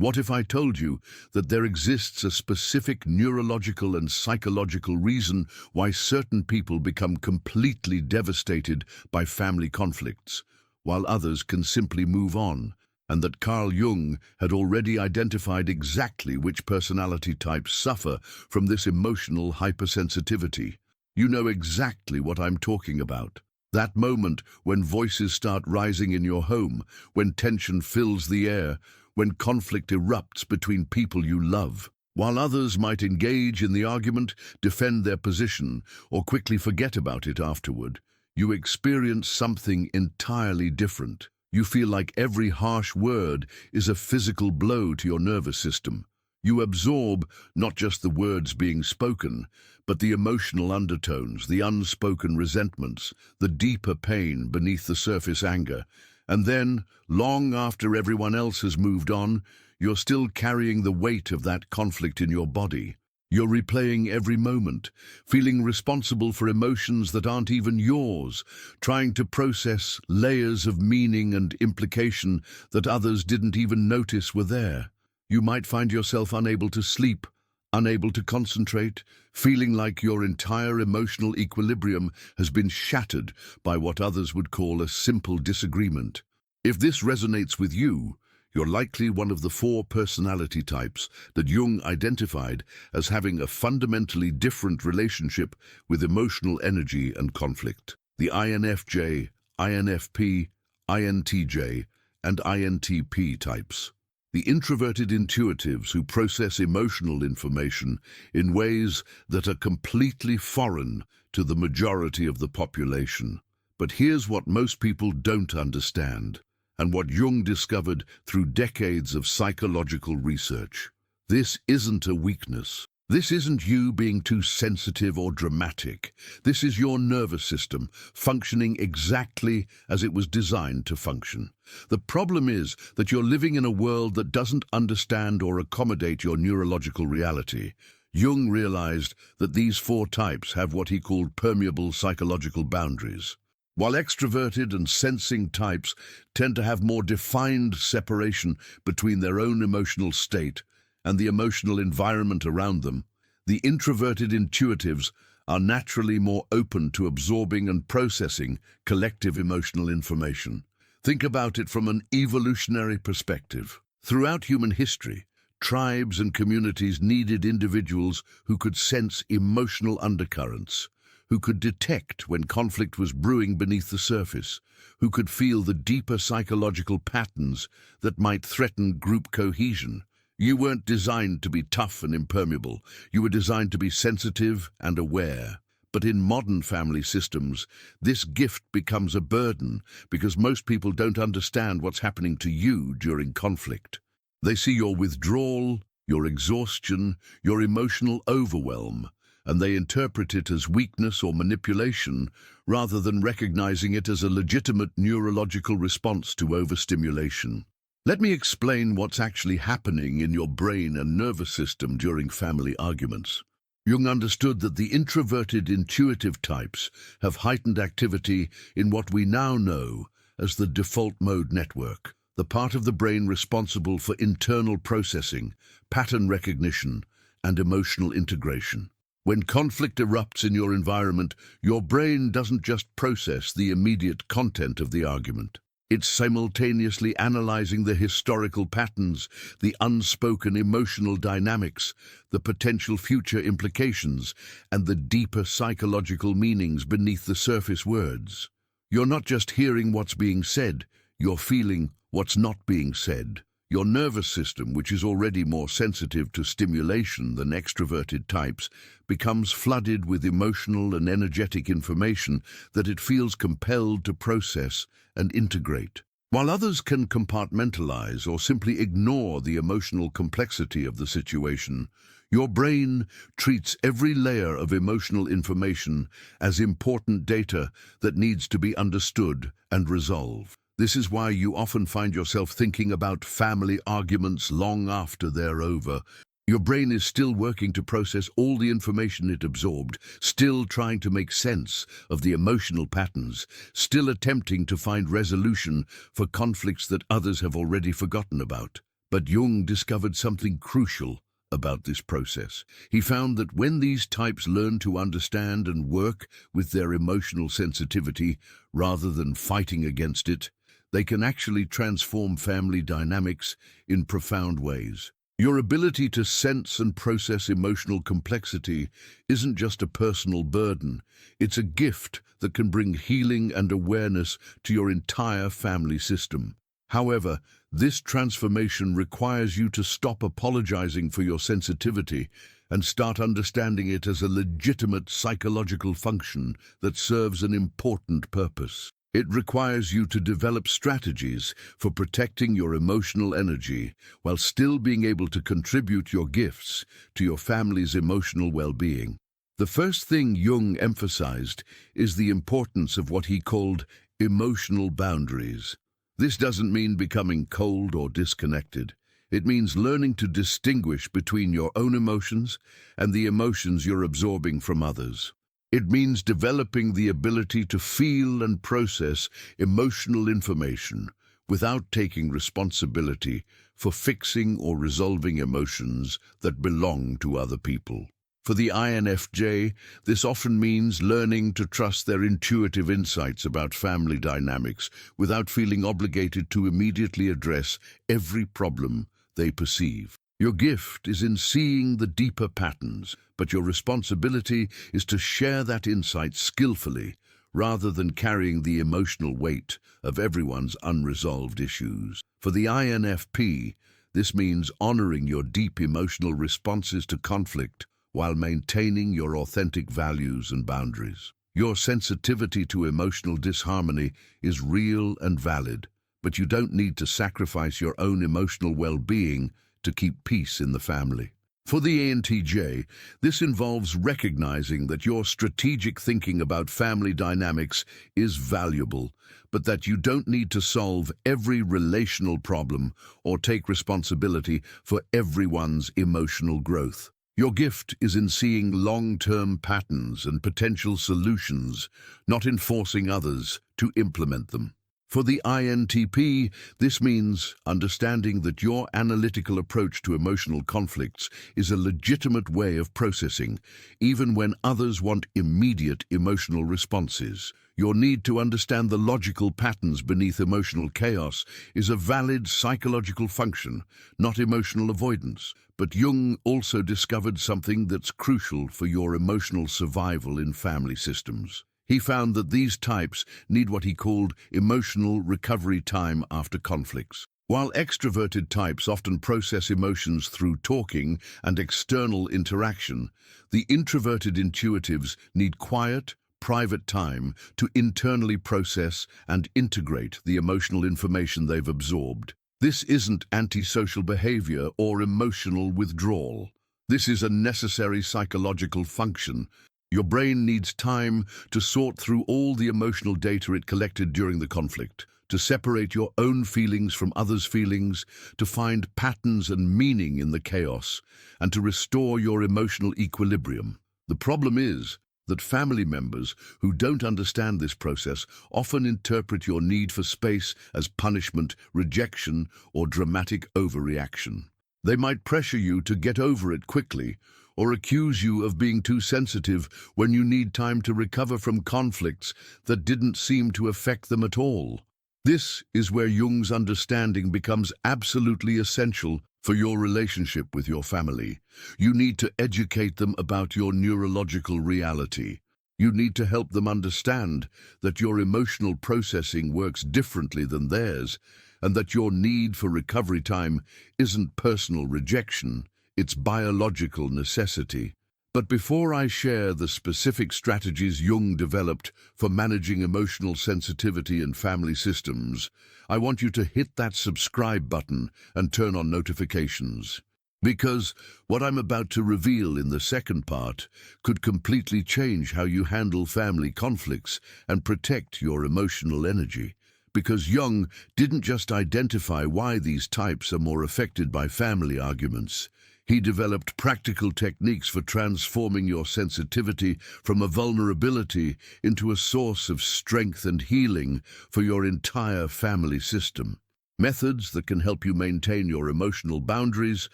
What if I told you that there exists a specific neurological and psychological reason why certain people become completely devastated by family conflicts, while others can simply move on, and that Carl Jung had already identified exactly which personality types suffer from this emotional hypersensitivity? You know exactly what I'm talking about. That moment when voices start rising in your home, when tension fills the air, when conflict erupts between people you love. While others might engage in the argument, defend their position, or quickly forget about it afterward, you experience something entirely different. You feel like every harsh word is a physical blow to your nervous system. You absorb not just the words being spoken, but the emotional undertones, the unspoken resentments, the deeper pain beneath the surface anger. And then, long after everyone else has moved on, you're still carrying the weight of that conflict in your body. You're replaying every moment, feeling responsible for emotions that aren't even yours, trying to process layers of meaning and implication that others didn't even notice were there. You might find yourself unable to sleep, unable to concentrate, feeling like your entire emotional equilibrium has been shattered by what others would call a simple disagreement. If this resonates with you, you're likely one of the 4 personality types that Jung identified as having a fundamentally different relationship with emotional energy and conflict. The INFJ, INFP, INTJ, and INTP types. The introverted intuitives who process emotional information in ways that are completely foreign to the majority of the population. But here's what most people don't understand, and what Jung discovered through decades of psychological research. This isn't a weakness. This isn't you being too sensitive or dramatic. This is your nervous system functioning exactly as it was designed to function. The problem is that you're living in a world that doesn't understand or accommodate your neurological reality. Jung realized that these 4 types have what he called permeable psychological boundaries. While extroverted and sensing types tend to have more defined separation between their own emotional state and the emotional environment around them, the introverted intuitives are naturally more open to absorbing and processing collective emotional information. Think about it from an evolutionary perspective. Throughout human history, tribes and communities needed individuals who could sense emotional undercurrents, who could detect when conflict was brewing beneath the surface, who could feel the deeper psychological patterns that might threaten group cohesion. You weren't designed to be tough and impermeable. You were designed to be sensitive and aware. But in modern family systems, this gift becomes a burden because most people don't understand what's happening to you during conflict. They see your withdrawal, your exhaustion, your emotional overwhelm, and they interpret it as weakness or manipulation rather than recognizing it as a legitimate neurological response to overstimulation. Let me explain what's actually happening in your brain and nervous system during family arguments. Jung understood that the introverted intuitive types have heightened activity in what we now know as the default mode network, the part of the brain responsible for internal processing, pattern recognition, and emotional integration. When conflict erupts in your environment, your brain doesn't just process the immediate content of the argument. It's simultaneously analyzing the historical patterns, the unspoken emotional dynamics, the potential future implications, and the deeper psychological meanings beneath the surface words. You're not just hearing what's being said, you're feeling what's not being said. Your nervous system, which is already more sensitive to stimulation than extroverted types, becomes flooded with emotional and energetic information that it feels compelled to process and integrate. While others can compartmentalize or simply ignore the emotional complexity of the situation, your brain treats every layer of emotional information as important data that needs to be understood and resolved. This is why you often find yourself thinking about family arguments long after they're over. Your brain is still working to process all the information it absorbed, still trying to make sense of the emotional patterns, still attempting to find resolution for conflicts that others have already forgotten about. But Jung discovered something crucial about this process. He found that when these types learn to understand and work with their emotional sensitivity rather than fighting against it, they can actually transform family dynamics in profound ways. Your ability to sense and process emotional complexity isn't just a personal burden, it's a gift that can bring healing and awareness to your entire family system. However, this transformation requires you to stop apologizing for your sensitivity and start understanding it as a legitimate psychological function that serves an important purpose. It requires you to develop strategies for protecting your emotional energy while still being able to contribute your gifts to your family's emotional well-being. The first thing Jung emphasized is the importance of what he called emotional boundaries. This doesn't mean becoming cold or disconnected. It means learning to distinguish between your own emotions and the emotions you're absorbing from others. It means developing the ability to feel and process emotional information without taking responsibility for fixing or resolving emotions that belong to other people. For the INFJ, this often means learning to trust their intuitive insights about family dynamics without feeling obligated to immediately address every problem they perceive. Your gift is in seeing the deeper patterns, but your responsibility is to share that insight skillfully rather than carrying the emotional weight of everyone's unresolved issues. For the INFP, this means honoring your deep emotional responses to conflict while maintaining your authentic values and boundaries. Your sensitivity to emotional disharmony is real and valid, but you don't need to sacrifice your own emotional well-being to keep peace in the family. For the INTJ, this involves recognizing that your strategic thinking about family dynamics is valuable, but that you don't need to solve every relational problem or take responsibility for everyone's emotional growth. Your gift is in seeing long-term patterns and potential solutions, not in forcing others to implement them. For the INTP, this means understanding that your analytical approach to emotional conflicts is a legitimate way of processing, even when others want immediate emotional responses. Your need to understand the logical patterns beneath emotional chaos is a valid psychological function, not emotional avoidance. But Jung also discovered something that's crucial for your emotional survival in family systems. He found that these types need what he called emotional recovery time after conflicts. While extroverted types often process emotions through talking and external interaction, the introverted intuitives need quiet, private time to internally process and integrate the emotional information they've absorbed. This isn't antisocial behavior or emotional withdrawal. This is a necessary psychological function. Your brain needs time to sort through all the emotional data it collected during the conflict, to separate your own feelings from others' feelings, to find patterns and meaning in the chaos, and to restore your emotional equilibrium. The problem is that family members who don't understand this process often interpret your need for space as punishment, rejection, or dramatic overreaction. They might pressure you to get over it quickly, or accuse you of being too sensitive when you need time to recover from conflicts that didn't seem to affect them at all. This is where Jung's understanding becomes absolutely essential for your relationship with your family. You need to educate them about your neurological reality. You need to help them understand that your emotional processing works differently than theirs, and that your need for recovery time isn't personal rejection, it's biological necessity. But before I share the specific strategies Jung developed for managing emotional sensitivity in family systems, I want you to hit that subscribe button and turn on notifications. Because what I'm about to reveal in the second part could completely change how you handle family conflicts and protect your emotional energy. Because Jung didn't just identify why these types are more affected by family arguments. He developed practical techniques for transforming your sensitivity from a vulnerability into a source of strength and healing for your entire family system. methods that can help you maintain your emotional boundaries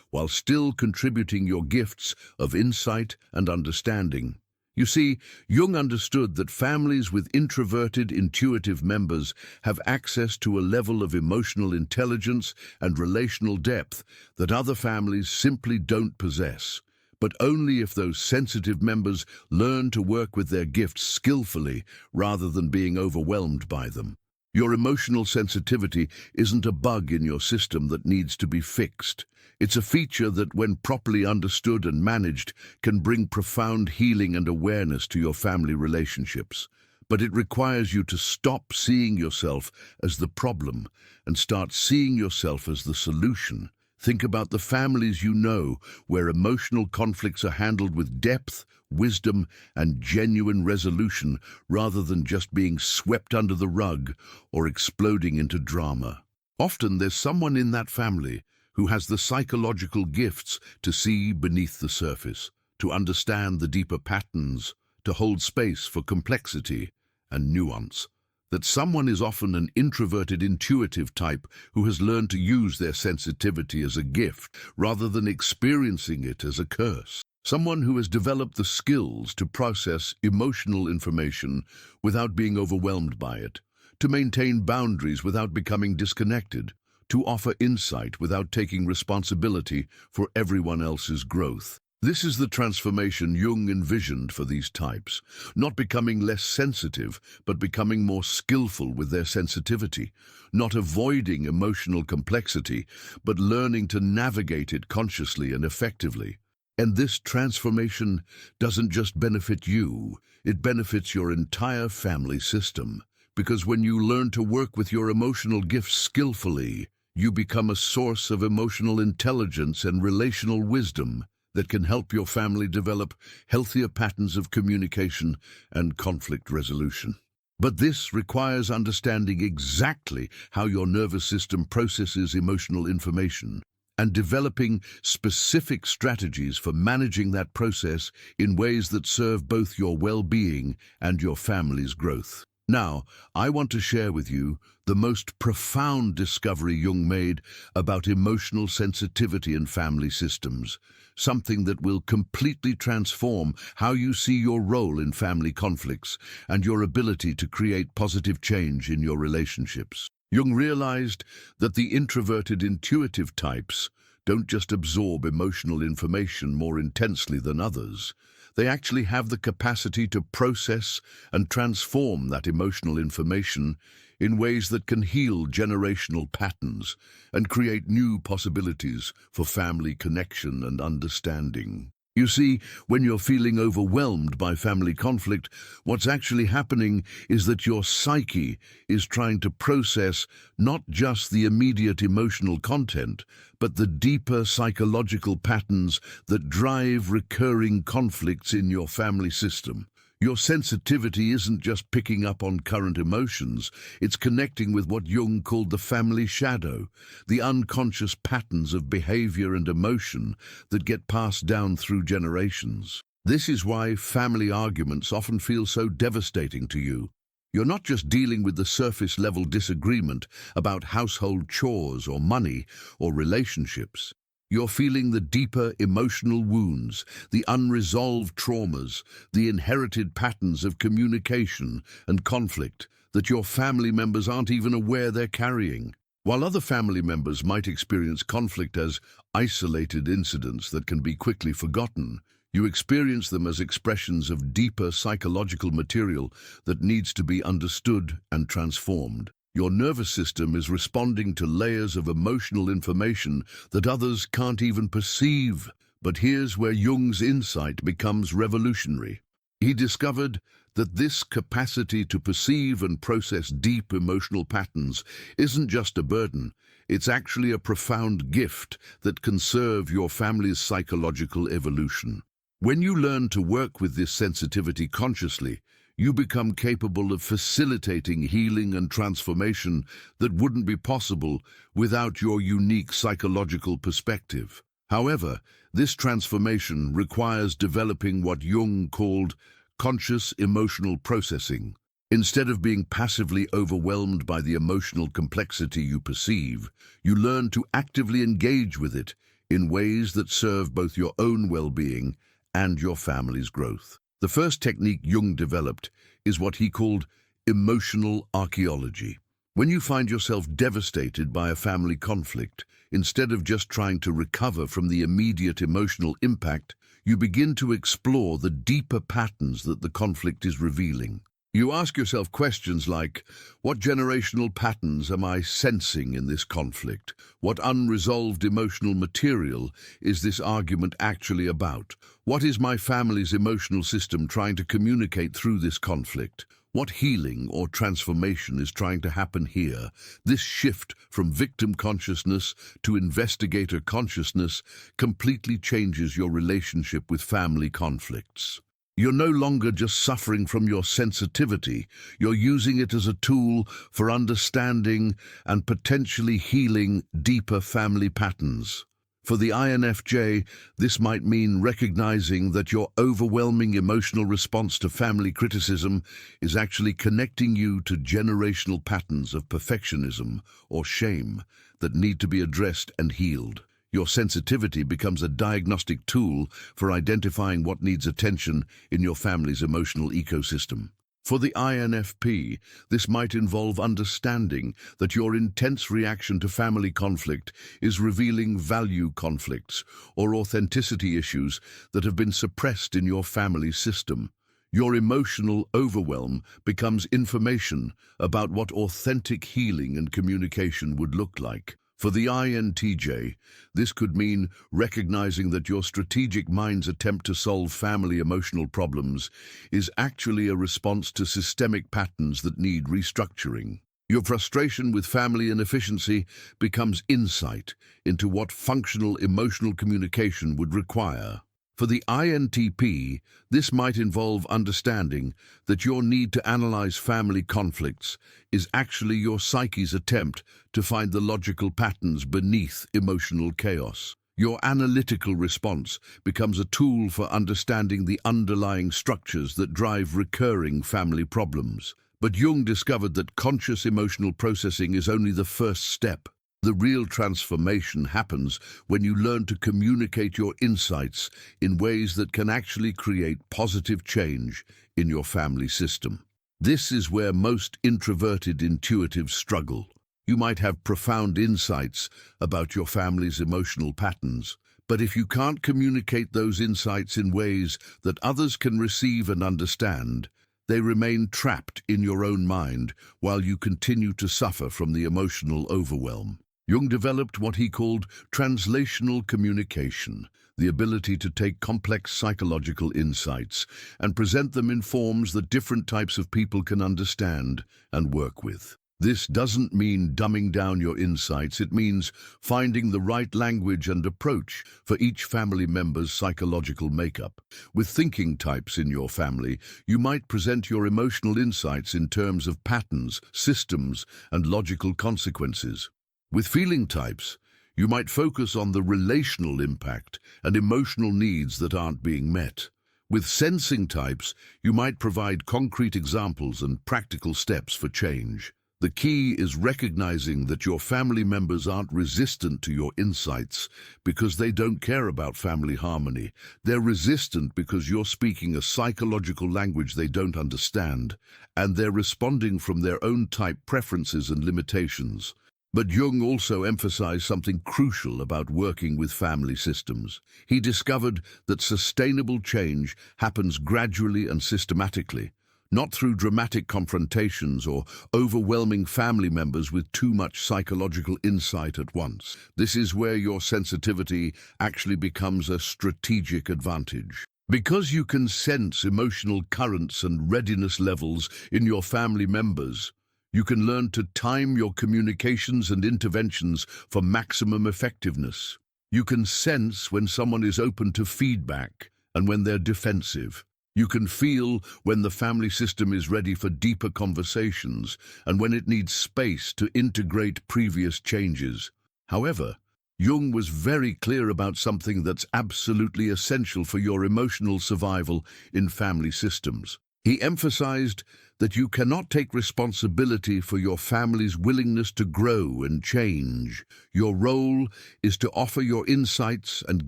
while still contributing your gifts of insight and understanding. You see, Jung understood that families with introverted, intuitive members have access to a level of emotional intelligence and relational depth that other families simply don't possess, but only if those sensitive members learn to work with their gifts skillfully rather than being overwhelmed by them. Your emotional sensitivity isn't a bug in your system that needs to be fixed. It's a feature that, when properly understood and managed, can bring profound healing and awareness to your family relationships. But it requires you to stop seeing yourself as the problem and start seeing yourself as the solution. Think about the families you know where emotional conflicts are handled with depth, wisdom, and genuine resolution rather than just being swept under the rug or exploding into drama. Often there's someone in that family who has the psychological gifts to see beneath the surface, to understand the deeper patterns, to hold space for complexity and nuance. That someone is often an introverted, intuitive type who has learned to use their sensitivity as a gift rather than experiencing it as a curse. Someone who has developed the skills to process emotional information without being overwhelmed by it, to maintain boundaries without becoming disconnected, to offer insight without taking responsibility for everyone else's growth. This is the transformation Jung envisioned for these types, not becoming less sensitive, but becoming more skillful with their sensitivity, not avoiding emotional complexity, but learning to navigate it consciously and effectively. And this transformation doesn't just benefit you, it benefits your entire family system. Because when you learn to work with your emotional gifts skillfully, you become a source of emotional intelligence and relational wisdom that can help your family develop healthier patterns of communication and conflict resolution. But this requires understanding exactly how your nervous system processes emotional information and developing specific strategies for managing that process in ways that serve both your well-being and your family's growth. Now, I want to share with you the most profound discovery Jung made about emotional sensitivity in family systems, something that will completely transform how you see your role in family conflicts and your ability to create positive change in your relationships. Jung realized that the introverted, intuitive types don't just absorb emotional information more intensely than others. They actually have the capacity to process and transform that emotional information in ways that can heal generational patterns and create new possibilities for family connection and understanding. You see, when you're feeling overwhelmed by family conflict, what's actually happening is that your psyche is trying to process not just the immediate emotional content, but the deeper psychological patterns that drive recurring conflicts in your family system. Your sensitivity isn't just picking up on current emotions, it's connecting with what Jung called the family shadow, the unconscious patterns of behavior and emotion that get passed down through generations. This is why family arguments often feel so devastating to you. You're not just dealing with the surface-level disagreement about household chores or money or relationships. You're feeling the deeper emotional wounds, the unresolved traumas, the inherited patterns of communication and conflict that your family members aren't even aware they're carrying. While other family members might experience conflict as isolated incidents that can be quickly forgotten, you experience them as expressions of deeper psychological material that needs to be understood and transformed. Your nervous system is responding to layers of emotional information that others can't even perceive. But here's where Jung's insight becomes revolutionary. He discovered that this capacity to perceive and process deep emotional patterns isn't just a burden, it's actually a profound gift that can serve your family's psychological evolution. When you learn to work with this sensitivity consciously, you become capable of facilitating healing and transformation that wouldn't be possible without your unique psychological perspective. However, this transformation requires developing what Jung called conscious emotional processing. Instead of being passively overwhelmed by the emotional complexity you perceive, you learn to actively engage with it in ways that serve both your own well-being and your family's growth. The first technique Jung developed is what he called emotional archaeology. When you find yourself devastated by a family conflict, instead of just trying to recover from the immediate emotional impact, you begin to explore the deeper patterns that the conflict is revealing. You ask yourself questions like, what generational patterns am I sensing in this conflict? What unresolved emotional material is this argument actually about? What is my family's emotional system trying to communicate through this conflict? What healing or transformation is trying to happen here? This shift from victim consciousness to investigator consciousness completely changes your relationship with family conflicts. You're no longer just suffering from your sensitivity, you're using it as a tool for understanding and potentially healing deeper family patterns. For the INFJ, this might mean recognizing that your overwhelming emotional response to family criticism is actually connecting you to generational patterns of perfectionism or shame that need to be addressed and healed. Your sensitivity becomes a diagnostic tool for identifying what needs attention in your family's emotional ecosystem. For the INFP, this might involve understanding that your intense reaction to family conflict is revealing value conflicts or authenticity issues that have been suppressed in your family system. Your emotional overwhelm becomes information about what authentic healing and communication would look like. For the INTJ, this could mean recognizing that your strategic mind's attempt to solve family emotional problems is actually a response to systemic patterns that need restructuring. Your frustration with family inefficiency becomes insight into what functional emotional communication would require. For the INTP, this might involve understanding that your need to analyze family conflicts is actually your psyche's attempt to find the logical patterns beneath emotional chaos. Your analytical response becomes a tool for understanding the underlying structures that drive recurring family problems. But Jung discovered that conscious emotional processing is only the first step. The real transformation happens when you learn to communicate your insights in ways that can actually create positive change in your family system. This is where most introverted intuitives struggle. You might have profound insights about your family's emotional patterns, but if you can't communicate those insights in ways that others can receive and understand, they remain trapped in your own mind while you continue to suffer from the emotional overwhelm. Jung developed what he called translational communication, the ability to take complex psychological insights and present them in forms that different types of people can understand and work with. This doesn't mean dumbing down your insights, it means finding the right language and approach for each family member's psychological makeup. With thinking types in your family, you might present your emotional insights in terms of patterns, systems, and logical consequences. With feeling types, you might focus on the relational impact and emotional needs that aren't being met. With sensing types, you might provide concrete examples and practical steps for change. The key is recognizing that your family members aren't resistant to your insights because they don't care about family harmony. They're resistant because you're speaking a psychological language they don't understand, and they're responding from their own type preferences and limitations. But Jung also emphasized something crucial about working with family systems. He discovered that sustainable change happens gradually and systematically, not through dramatic confrontations or overwhelming family members with too much psychological insight at once. This is where your sensitivity actually becomes a strategic advantage. Because you can sense emotional currents and readiness levels in your family members, you can learn to time your communications and interventions for maximum effectiveness. You can sense when someone is open to feedback and when they're defensive. You can feel when the family system is ready for deeper conversations and when it needs space to integrate previous changes. However, Jung was very clear about something that's absolutely essential for your emotional survival in family systems. He emphasized that you cannot take responsibility for your family's willingness to grow and change. Your role is to offer your insights and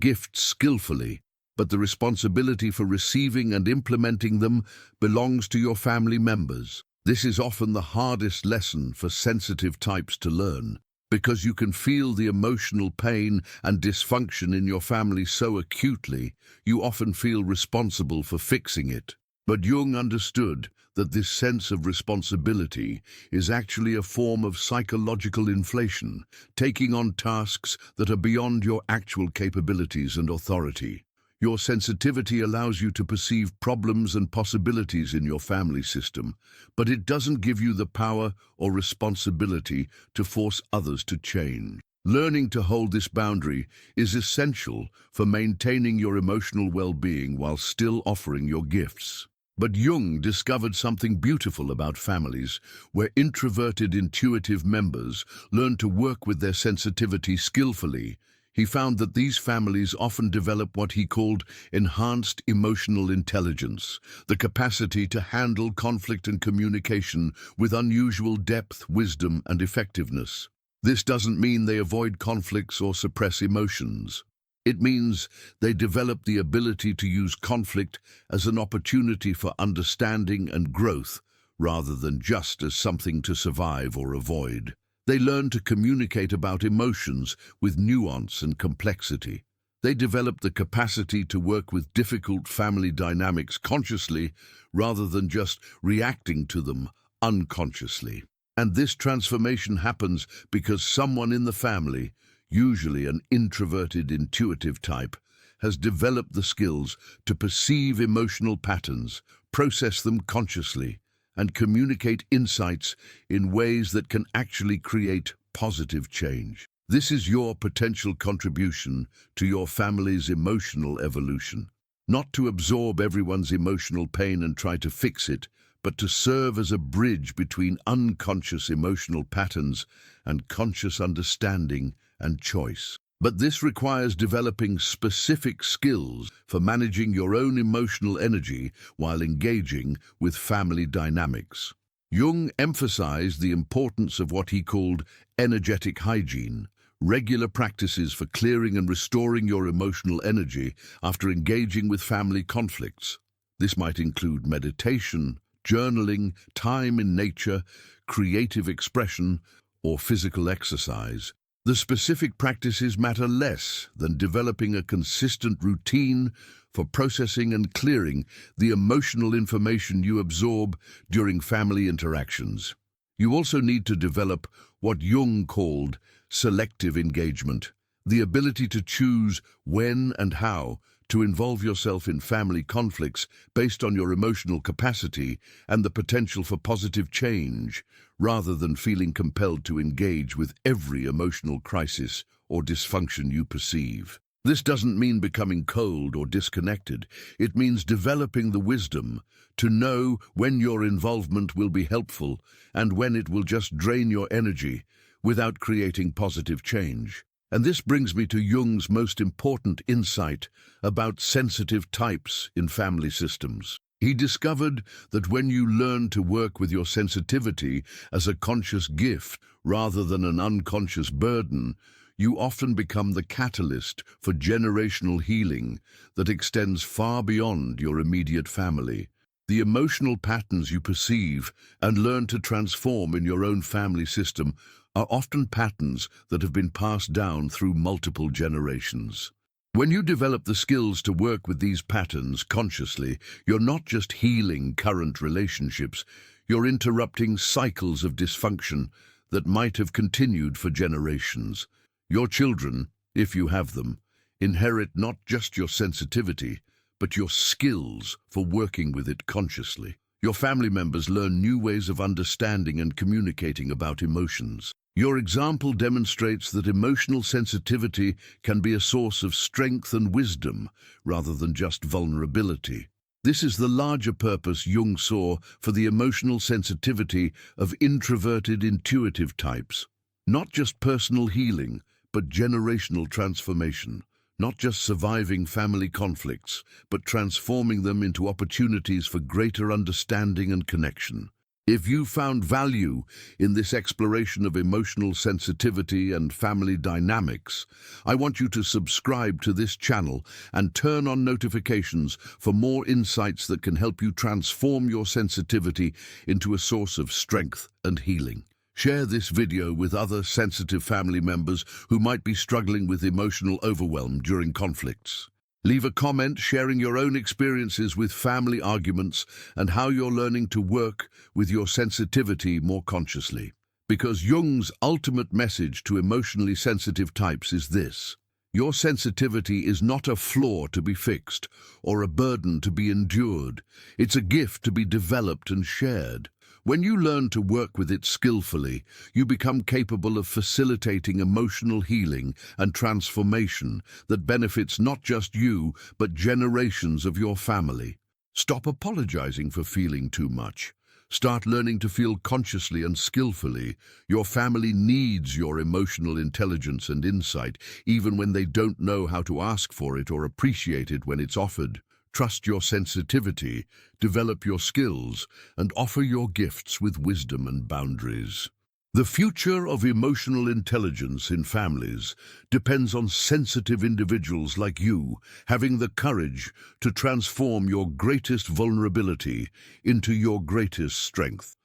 gifts skillfully, but the responsibility for receiving and implementing them belongs to your family members. This is often the hardest lesson for sensitive types to learn, because you can feel the emotional pain and dysfunction in your family so acutely, you often feel responsible for fixing it. But Jung understood that this sense of responsibility is actually a form of psychological inflation, taking on tasks that are beyond your actual capabilities and authority. Your sensitivity allows you to perceive problems and possibilities in your family system, but it doesn't give you the power or responsibility to force others to change. Learning to hold this boundary is essential for maintaining your emotional well-being while still offering your gifts. But Jung discovered something beautiful about families where introverted intuitive members learn to work with their sensitivity skillfully. He found that these families often develop what he called enhanced emotional intelligence, the capacity to handle conflict and communication with unusual depth, wisdom, and effectiveness. This doesn't mean they avoid conflicts or suppress emotions. It means they develop the ability to use conflict as an opportunity for understanding and growth, rather than just as something to survive or avoid. They learn to communicate about emotions with nuance and complexity. They develop the capacity to work with difficult family dynamics consciously rather than just reacting to them unconsciously. And this transformation happens because someone in the family, usually an introverted intuitive type, has developed the skills to perceive emotional patterns, process them consciously, and communicate insights in ways that can actually create positive change. This is your potential contribution to your family's emotional evolution. Not to absorb everyone's emotional pain and try to fix it, but to serve as a bridge between unconscious emotional patterns and conscious understanding and choice. But this requires developing specific skills for managing your own emotional energy while engaging with family dynamics. Jung emphasized the importance of what he called energetic hygiene, regular practices for clearing and restoring your emotional energy after engaging with family conflicts. This might include meditation, journaling, time in nature, creative expression, or physical exercise. The specific practices matter less than developing a consistent routine for processing and clearing the emotional information you absorb during family interactions. You also need to develop what Jung called selective engagement, the ability to choose when and how to involve yourself in family conflicts based on your emotional capacity and the potential for positive change, rather than feeling compelled to engage with every emotional crisis or dysfunction you perceive. This doesn't mean becoming cold or disconnected. It means developing the wisdom to know when your involvement will be helpful and when it will just drain your energy without creating positive change. And this brings me to Jung's most important insight about sensitive types in family systems. He discovered that when you learn to work with your sensitivity as a conscious gift rather than an unconscious burden, you often become the catalyst for generational healing that extends far beyond your immediate family. The emotional patterns you perceive and learn to transform in your own family system are often patterns that have been passed down through multiple generations. When you develop the skills to work with these patterns consciously, you're not just healing current relationships, you're interrupting cycles of dysfunction that might have continued for generations. Your children, if you have them, inherit not just your sensitivity, but your skills for working with it consciously. Your family members learn new ways of understanding and communicating about emotions. Your example demonstrates that emotional sensitivity can be a source of strength and wisdom rather than just vulnerability. This is the larger purpose Jung saw for the emotional sensitivity of introverted intuitive types. Not just personal healing, but generational transformation. not just surviving family conflicts, but transforming them into opportunities for greater understanding and connection. If you found value in this exploration of emotional sensitivity and family dynamics, I want you to subscribe to this channel and turn on notifications for more insights that can help you transform your sensitivity into a source of strength and healing. Share this video with other sensitive family members who might be struggling with emotional overwhelm during conflicts. Leave a comment sharing your own experiences with family arguments and how you're learning to work with your sensitivity more consciously. Because Jung's ultimate message to emotionally sensitive types is this: your sensitivity is not a flaw to be fixed or a burden to be endured. It's a gift to be developed and shared. When you learn to work with it skillfully, you become capable of facilitating emotional healing and transformation that benefits not just you, but generations of your family. Stop apologizing for feeling too much. Start learning to feel consciously and skillfully. Your family needs your emotional intelligence and insight, even when they don't know how to ask for it or appreciate it when it's offered. Trust your sensitivity, develop your skills, and offer your gifts with wisdom and boundaries. The future of emotional intelligence in families depends on sensitive individuals like you having the courage to transform your greatest vulnerability into your greatest strength.